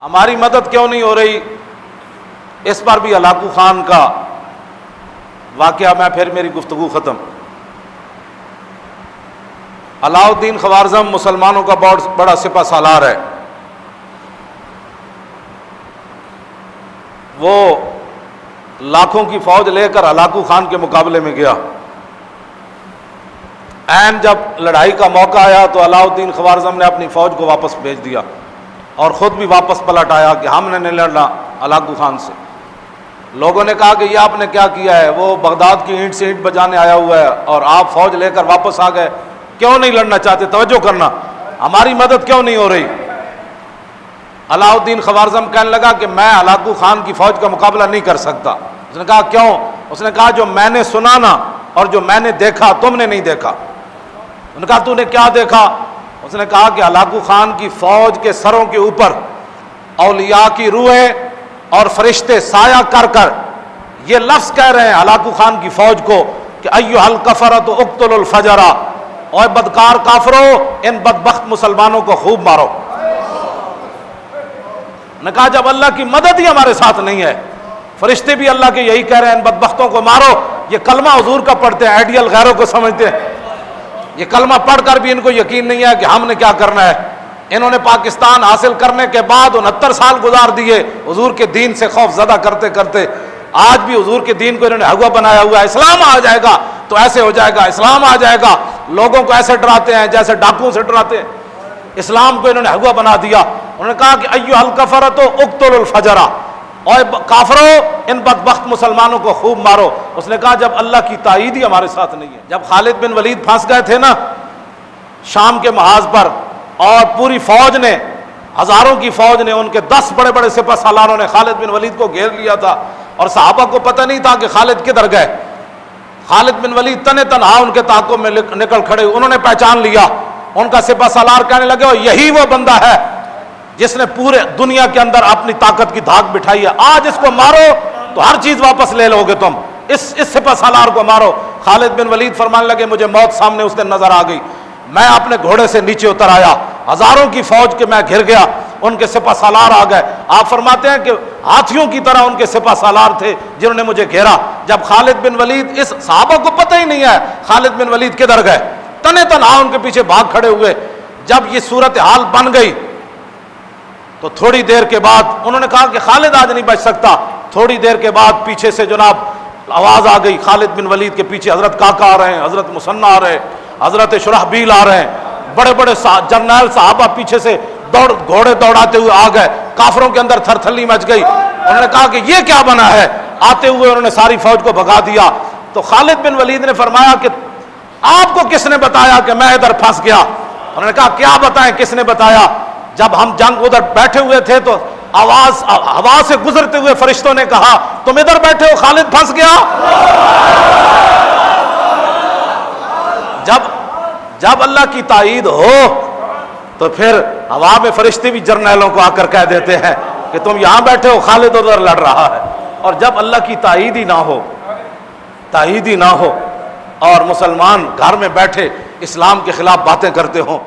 ہماری مدد کیوں نہیں ہو رہی؟ اس پر بھی ہلاکو خان کا واقعہ میں پھر میری گفتگو ختم۔ علاء الدین خوارزم مسلمانوں کا بہت بڑا سپہ سالار ہے۔ وہ لاکھوں کی فوج لے کر ہلاکو خان کے مقابلے میں گیا۔ عین جب لڑائی کا موقع آیا تو علاء الدین خوارزم نے اپنی فوج کو واپس بھیج دیا اور خود بھی واپس پلٹ آیا کہ ہم نے نہیں لڑنا ہلاکو خان سے۔ لوگوں نے کہا کہ یہ آپ نے کیا کیا ہے؟ وہ بغداد کی اینٹ سے اینٹ بجانے آیا ہوا ہے اور آپ فوج لے کر واپس آ گئے، کیوں نہیں لڑنا چاہتے؟ توجہ کرنا، ہماری مدد کیوں نہیں ہو رہی؟ علاء الدین خوارزم کہنے لگا کہ میں ہلاکو خان کی فوج کا مقابلہ نہیں کر سکتا۔ اس نے کہا کیوں؟ اس نے کہا جو میں نے سنا نا اور جو میں نے دیکھا تم نے نہیں دیکھا۔ انہوں نے کہا تو نے کیا دیکھا؟ اس نے کہا کہ ہلاکو خان کی فوج کے سروں کے اوپر اولیاء کی روحیں اور فرشتے سایہ کر کر یہ لفظ کہہ رہے ہیں ہلاکو خان کی فوج کو کہ ایھا الکفرۃ اقتلوا الفجر، اور بدکار کافرو ان بدبخت مسلمانوں کو خوب مارو۔ نے کہا جب اللہ کی مدد ہی ہمارے ساتھ نہیں ہے، فرشتے بھی اللہ کے یہی کہہ رہے ہیں ان بدبختوں کو مارو۔ یہ کلمہ حضور کا پڑھتے ہیں، آئیڈیل غیروں کو سمجھتے ہیں، یہ کلمہ پڑھ کر بھی ان کو یقین نہیں ہے کہ ہم نے کیا کرنا ہے۔ انہوں نے پاکستان حاصل کرنے کے بعد 69 سال گزار دیے حضور کے دین سے خوف زدہ کرتے کرتے۔ آج بھی حضور کے دین کو انہوں نے ہوا بنایا ہوا ہے، اسلام آ جائے گا تو ایسے ہو جائے گا، اسلام آ جائے گا، لوگوں کو ایسے ڈراتے ہیں جیسے ڈاکوؤں سے ڈراتے ہیں۔ اسلام کو انہوں نے ہوا بنا دیا۔ انہوں نے کہا کہ ایھا الکفرۃ اقتلوا الفجر، اور کافرو ان بدبخت مسلمانوں کو خوب مارو۔ اس نے کہا جب اللہ کی تائید ہی ہمارے ساتھ نہیں ہے۔ جب خالد بن ولید پھنس گئے تھے نا شام کے محاذ پر، اور پوری فوج نے، ہزاروں کی فوج نے، ان کے 10 بڑے بڑے سپہ سالاروں نے خالد بن ولید کو گھیر لیا تھا، اور صحابہ کو پتہ نہیں تھا کہ خالد کدھر گئے۔ خالد بن ولید تنے تنہا ان کے تعاقب میں نکل کھڑے، انہوں نے پہچان لیا۔ ان کا سپہ سالار کہنے لگے اور یہی وہ بندہ ہے جس نے پورے دنیا کے اندر اپنی طاقت کی دھاک بٹھائی ہے، آج اس کو مارو تو ہر چیز واپس لے لو گے تم، اس سپہ سالار کو مارو۔ خالد بن ولید فرمانے لگے مجھے موت سامنے اس دن نظر آ گئی، میں اپنے گھوڑے سے نیچے اتر آیا، ہزاروں کی فوج کے میں گھر گیا، ان کے سپہ سالار آ گئے۔ آپ فرماتے ہیں کہ ہاتھیوں کی طرح ان کے سپہ سالار تھے جنہوں نے مجھے گھیرا۔ جب خالد بن ولید، اس صحابہ کو پتہ ہی نہیں ہے خالد بن ولید کدھر گئے، تنے تنہا ان کے پیچھے بھاگ کھڑے ہوئے۔ جب یہ صورتحال بن گئی تو تھوڑی دیر کے بعد انہوں نے کہا کہ خالد آج نہیں بچ سکتا۔ تھوڑی دیر کے بعد پیچھے سے جناب آواز آ گئی، خالد بن ولید کے پیچھے حضرت کاکا آ رہے ہیں، حضرت مثنیٰ آ رہے ہیں، حضرت شرحبیل آ رہے ہیں، بڑے بڑے جرنیل صحابہ پیچھے سے گھوڑے دوڑاتے ہوئے آ گئے۔ کافروں کے اندر تھر تھلی مچ گئی۔ انہوں نے کہا کہ یہ کیا بنا ہے؟ آتے ہوئے انہوں نے ساری فوج کو بھگا دیا۔ تو خالد بن ولید نے فرمایا کہ آپ کو کس نے بتایا کہ میں ادھر پھنس گیا؟ انہوں نے کہا کیا بتائیں، کس نے بتایا؟ جب ہم جنگ ادھر بیٹھے ہوئے تھے تو آواز ہوا سے گزرتے ہوئے فرشتوں نے کہا تم ادھر بیٹھے ہو، خالد پھنس گیا۔ جب اللہ کی تائید ہو تو پھر ہوا میں فرشتے بھی جرنیلوں کو آ کر کہہ دیتے ہیں کہ تم یہاں بیٹھے ہو، خالد ادھر لڑ رہا ہے۔ اور جب اللہ کی تائید ہی نہ ہو اور مسلمان گھر میں بیٹھے اسلام کے خلاف باتیں کرتے ہوں